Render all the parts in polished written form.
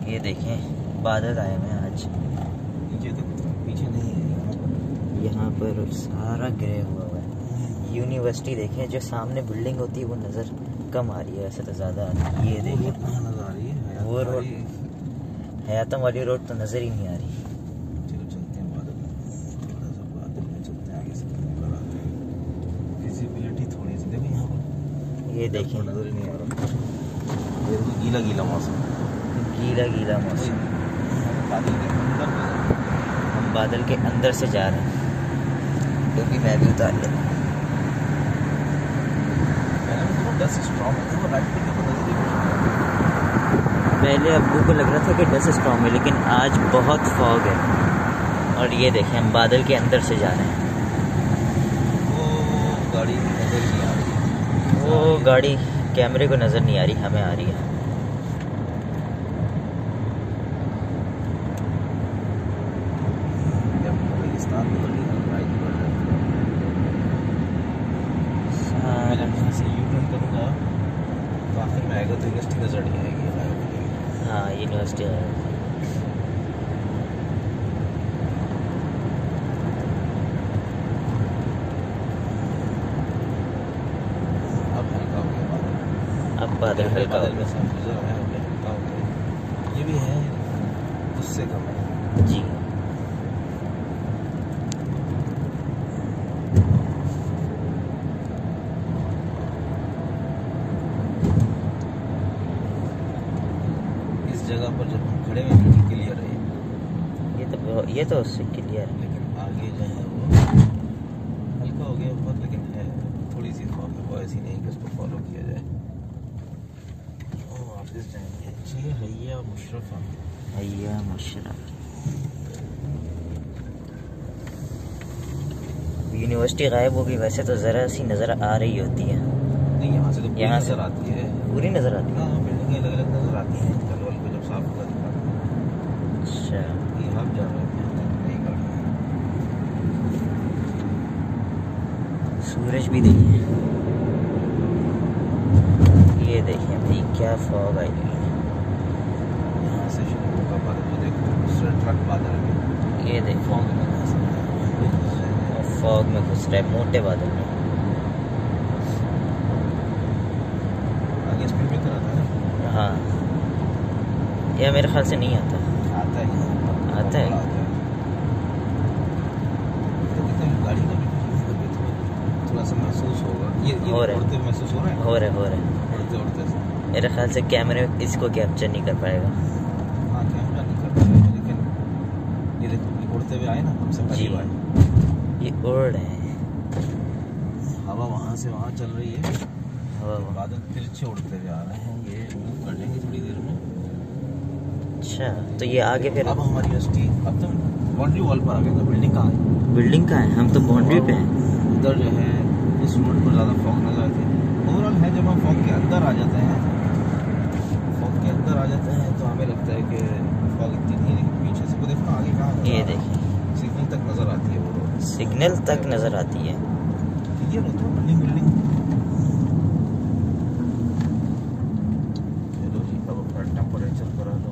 ये देखें बादल आए हुए हैं आज। पीछे नहीं है, यहाँ पर सारा ग्रे हुआ है। यूनिवर्सिटी देखें, जो सामने बिल्डिंग होती है वो नज़र कम आ रही है, वैसे तो ज़्यादा आ रही है। ये देखें नजर आ रही है वो रोड, हयातम वाली रोड तो नज़र ही नहीं आ रही। चलो चलते हैं बादल में चलते हैं आगे से, विजिबिलिटी थोड़ी सी देखो यहाँ पर। ये देखें नजर ही नहीं आ रहा, ये गीला गीला मौसम, गीला गीला मौसम। बादल के अंदर हम बादल के अंदर से जा रहे हैं, क्योंकि मैं भी उतार लेता हूँ। डस्ट स्ट्रॉन्ग है, वो राइट पे देखो नजर ही पहले अब्बू को लग रहा था कि डस्ट स्टॉर्म है, लेकिन आज बहुत फॉग है। और ये देखें हम बादल के अंदर से जा रहे हैं। वो गाड़ी नजर ही नहीं आ रही, वो गाड़ी कैमरे को नज़र नहीं आ रही, हमें आ रही है। रेगिस्तान में राइट पर से यू टर्न करूँगा तो आखिर में आएगा तो यूनिवर्सिटी नजर नहीं आएगी। हाँ यूनिवर्सिटी है। अब हल्का हो गया बादल, अब बादल हल्का हो बादल में गया। सब गुजर रहा है, हल्का हो गया। ये भी है उससे कम है जी जगह पर जब हम खड़े में बिल्कुल क्लियर है, ये तो उससे क्लियर है। लेकिन आगे जो है वो हल्का हो गया बहुत, लेकिन है थोड़ी सी फॉग है, वो ऐसी नहीं कि उसको फॉलो किया जाए। वापस जाएंगे जी हैया मुशर्रफ, हैया मुशर्रफ। यूनिवर्सिटी गायब होगी, वैसे तो ज़रा सी नज़र आ रही होती है। नहीं यहाँ से तो यहाँ से नजर आती है, पूरी नज़र आती है। हाँ बिल्डिंगें अलग अलग नजर आती हैं कल वाल को जब साफ होगा दिखा। अच्छा ये हम जा रहे हैं नई गाड़ी में, सूरज भी देखिए, ये देखिए भाई क्या फॉग आई हुई है। यहाँ से शुरू होगा बादल, तो देखो दूसरा ट्रक बादल में, ये देखो फॉग में फॉग में घुस रहा है, मोटे बादल में। आगे स्पीड ब्रेकर आता है ना? हाँ यह मेरे ख्याल से नहीं आता। आता है, आता है। तो कितने गाड़ी का भी थोड़ा सा महसूस होगा, ये हो रहा है, उड़ते महसूस हो रहा है, हो रहा है उड़ते उड़ते से। मेरे ख्याल से कैमरे इसको कैप्चर नहीं कर पाएगा। हाँ कैमरा नहीं कर पाएगा, लेकिन ये देखो ये उड़ते हुए आए ना, हमसे करीब आए, ये उड़ रहे हैं। हवा वहाँ से वहाँ चल रही है, हवा बादल तिरछे उड़ते हुए आ रहे हैं, ये मूव कर जाएंगे थोड़ी देर में। अच्छा तो ये आगे फिर अब हमारी यूनिवर्सिटी, अब तो बाउंड्री वॉल पर आ गए, तो बिल्डिंग कहाँ है? बिल्डिंग का है, हम तो बाउंड्री पे हैं। उधर जो है इस रोड पर ज़्यादा फॉग नजर आती है। ओवरऑल है जब हम फॉग के अंदर आ जाते हैं, फॉग के अंदर आ जाते हैं तो हमें लगता है कि फॉग इतनी नहीं, लेकिन पीछे से वो देखो आगे कहाँ, ये देखिए सिग्नल तक नजर आती है, वो रोड सिग्नल तक नज़र आती है। क्लियर होता है बिल्डिंग बिल्डिंग। चलो जी अब अपना टेम्परेचर करा लो,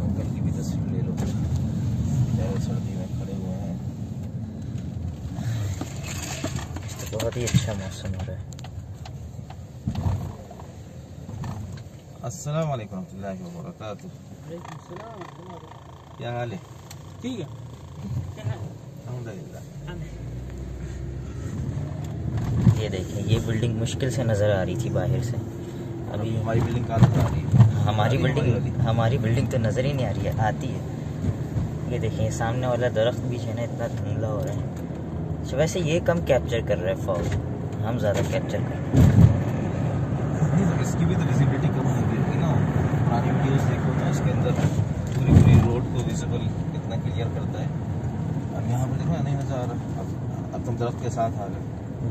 अंकल की भी तस्वीर ले लो, चाहे सर्दी में खड़े हुए हैं। तो बहुत ही अच्छा मौसम हो रहा है। अस्सलाम वालेकुम रहमतुल्लाहि व बरकातुहू। क्या हाल है? ठीक है। अल्हम्दुलिल्लाह। ये देखिए ये बिल्डिंग मुश्किल से नज़र आ रही थी बाहर से। अभी हमारी बिल्डिंग कहाँ नजर आ रही है? हमारी बिल्डिंग तो नज़र ही नहीं आ रही है, आती है। ये देखिए सामने वाला दरख्त भी है ना, इतना धुंधला हो रहा है। अच्छा वैसे ये कम कैप्चर कर रहा है फॉग, हम ज़्यादा कैप्चर कर रहे हैं। तो इसकी भी तो विजिबिलिटी कम होगी ना, पुरानी वीडियोस देखो तो इसके अंदर पूरी रोड को विजिबल कितना क्लियर करता है। अब यहाँ पर देखो नहीं नजर आ रहा, अब तुम दरख्त के साथ आ गए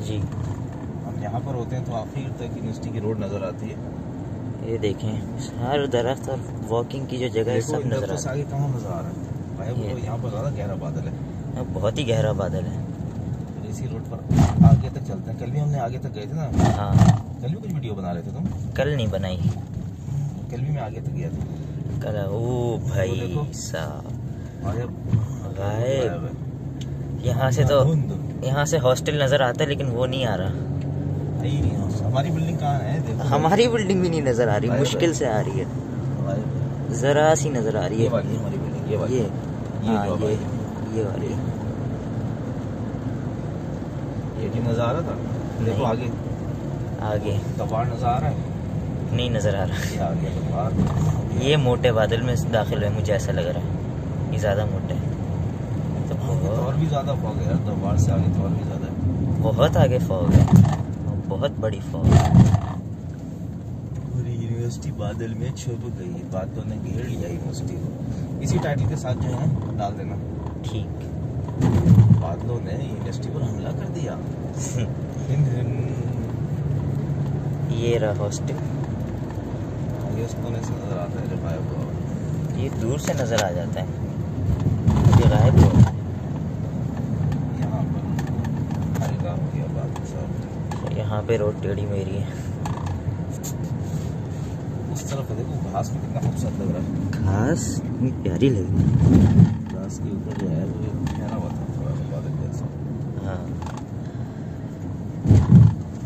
जी। हम यहाँ पर होते हैं तो आखिर तक यूनिवर्सिटी की रोड नजर आती है। ये देखें हर दरख्त और वॉकिंग की जो जगह है सब नज़र आ रहा आगे कहाँ नजर आ रहा है भाई, वो यहाँ पर ज़्यादा गहरा बादल है, बहुत ही गहरा बादल है। तो इसी रोड पर आगे तक चलते हैं। कल भी हमने आगे तक गए थे ना, हाँ कल भी कुछ वीडियो बना रहे थे तुम? कल नहीं बनाई, कल भी मैं आगे तक गया था। कला ओ भाई देखो। साहब गायब गायब। यहाँ से हॉस्टल नजर आता है लेकिन वो नहीं आ रहा। हमारी बिल्डिंग कहाँ है? देखो हमारी बिल्डिंग भी नहीं नजर आ रही, गायब मुश्किल है। से आ रही है, गायब है। जरा सी नजर आ रही ये है। वाली हमारी बिल्डिंग, ये वाली, ये हाँ जो ये भाई, ये वाली ये भी नजर आ रहा था। देखो नहीं। आगे आगे कबाड़ नजर आ रहा है। नहीं नजर आ रहा। ये आगे कबाड़। ये मोटे बादल में दाखिल है, मुझे ऐसा लग रहा है ये ज्यादा मोटे हैं। तो आगे तो और भी ज्यादा फॉग है यार, कबाड़ से आगे तो और भी ज्यादा है। बहुत आगे फॉग है, बहुत बड़ी फॉग है। पूरी यूनिवर्सिटी बादल में छुप गई, बादलों ने घेर लिया यूनिवर्सिटी को। इसी टाइटल के साथ जो है डाल देना, ठीक। बादलों ने यूनिवर्सिटी पर हमला कर दिया। ये रहा हॉस्टल। आगे उसको नहीं नजर आता है जो गायब हुआ। ये दूर से नजर आ जाता है, ये गायब हो। यहाँ पर हल्का हो गया बात सब। यहाँ पे रोड टेढ़ी मेरी है। उस तरफ देखो घास में कितना खूबसूरत लग रहा है। घास इतनी प्यारी लगी। घास के ऊपर जो है वो ठहरा हुआ था थोड़ा बादल जैसा। हाँ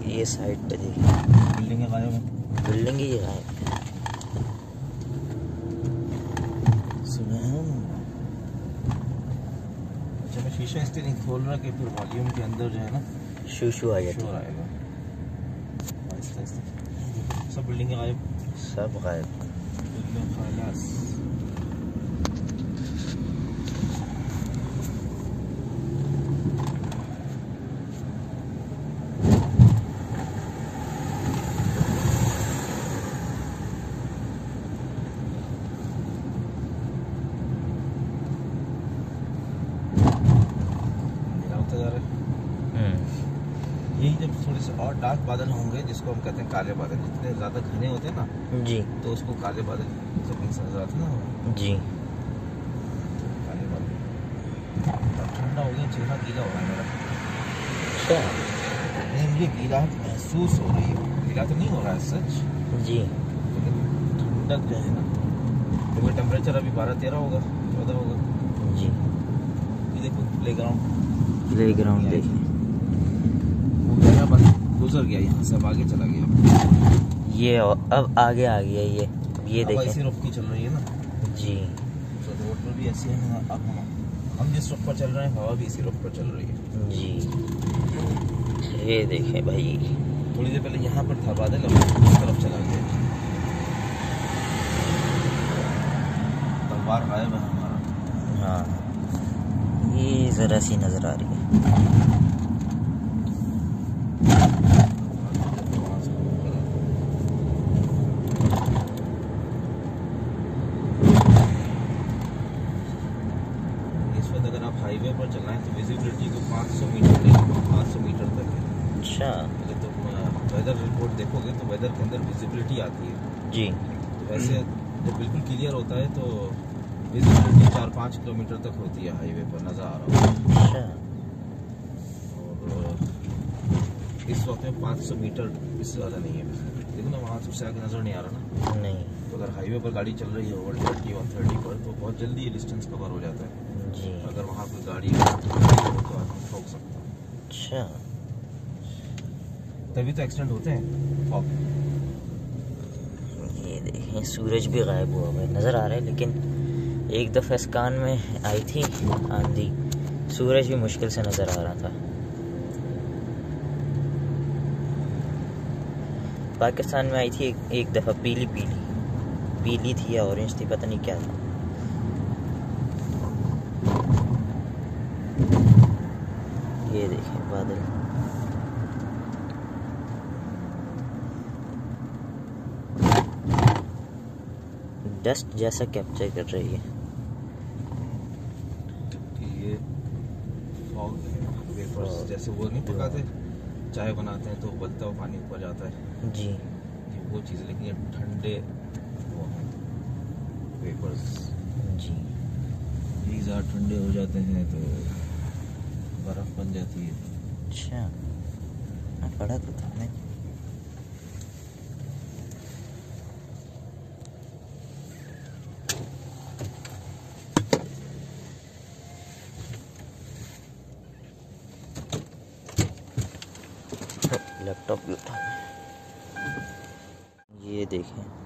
ये साइड पे देखिए, बिल्डिंग है गायब है। बिल्डिंग ही गायब। अच्छा मैं शीशा इसलिए नहीं खोल रहा कि फिर वॉल्यूम के अंदर जो है ना शू शू आ जाती शोर आएगा। आहिस्ता आहिस्ता सब बिल्डिंगें गायब, सब गायब। एकदम खालास। यही जब थोड़े से और डार्क बादल होंगे जिसको हम कहते हैं काले बादल, जितने ज्यादा घने होते हैं ना जी तो उसको काले बादल जमीन से नजर आते हैं ना। जी। काले बादल। अब ठंडा हो गया, चेहरा गीला हो रहा है मेरा। अच्छा नहीं मुझे गीला महसूस हो रही है, गीला तो नहीं हो रहा है सच, जी। लेकिन ठंडक जो है ना, क्योंकि टेम्परेचर अभी 12-13 होगा, 14 होगा। जी ये देखो प्ले ग्राउंड, प्ले ग्राउंड देखिए, वो गया बस गुजर गया यहाँ से, अब आगे चला गया। ये अब आगे आ गया ये। ये हवा इसी देखें रुख की चल रही है ना, जी। तो रोड पर भी ऐसी है। अब हम जिस रुख पर चल रहे हैं हवा भी इसी रुख पर चल रही है जी। ये देखें भाई, थोड़ी देर पहले यहाँ पर था बादल, अब इस तरफ चला गया। तलवार गायब है हमारा। हाँ ये जरा सी नजर आ रही है। अगर आप हाईवे पर चलना है तो विजिबिलिटी को 500 मीटर नहीं, 500 मीटर तक है। अच्छा अगर तुम वेदर रिपोर्ट देखोगे तो वेदर के अंदर विजिबिलिटी आती है जी। वैसे जब बिल्कुल क्लियर होता है तो विजिबिलिटी 4-5 किलोमीटर तक होती है हाईवे पर, नजर आ रहा है। अच्छा और इस वक्त में 500 मीटर इससे ज़्यादा नहीं है विजिबिलिटी। देखो ना वहाँ से आगे नजर नहीं आ रहा ना। नहीं तो अगर हाईवे पर गाड़ी चल रही है ओवर 30-130 पर तो बहुत जल्दी ये डिस्टेंस कवर हो जाता है। जी। अगर वहाँ कोई गाड़ी हो तो आदमी ठोक सकता है। अच्छा तभी तो एक्सीडेंट होते हैं फॉग। ये देखें सूरज भी गायब हुआ हुआ है, नज़र आ रहा है लेकिन एक दफ़ा इस कान में आई थी आंधी, सूरज भी मुश्किल से नज़र आ रहा था। पाकिस्तान में आई थी एक दफ़ा, पीली पीली पीली थी या ऑरेंज थी, पता नहीं क्या था। ये देखें बादल, डस्ट जैसा कैप्चर कर रही है। ये फॉग है, वेपर्स जैसे वो नहीं पकाते, चाय बनाते हैं तो उबलता हुआ पानी ऊपर जाता है जी। ये वो चीज़, लेकिन ये ठंडे वो हैं वेपर्स जी ये ज़्यादा ठंडे हो जाते हैं तो बर्फ़ बन जाती है। अच्छा पढ़ा तो था मैं। लैपटॉप भी उठा, ये देखें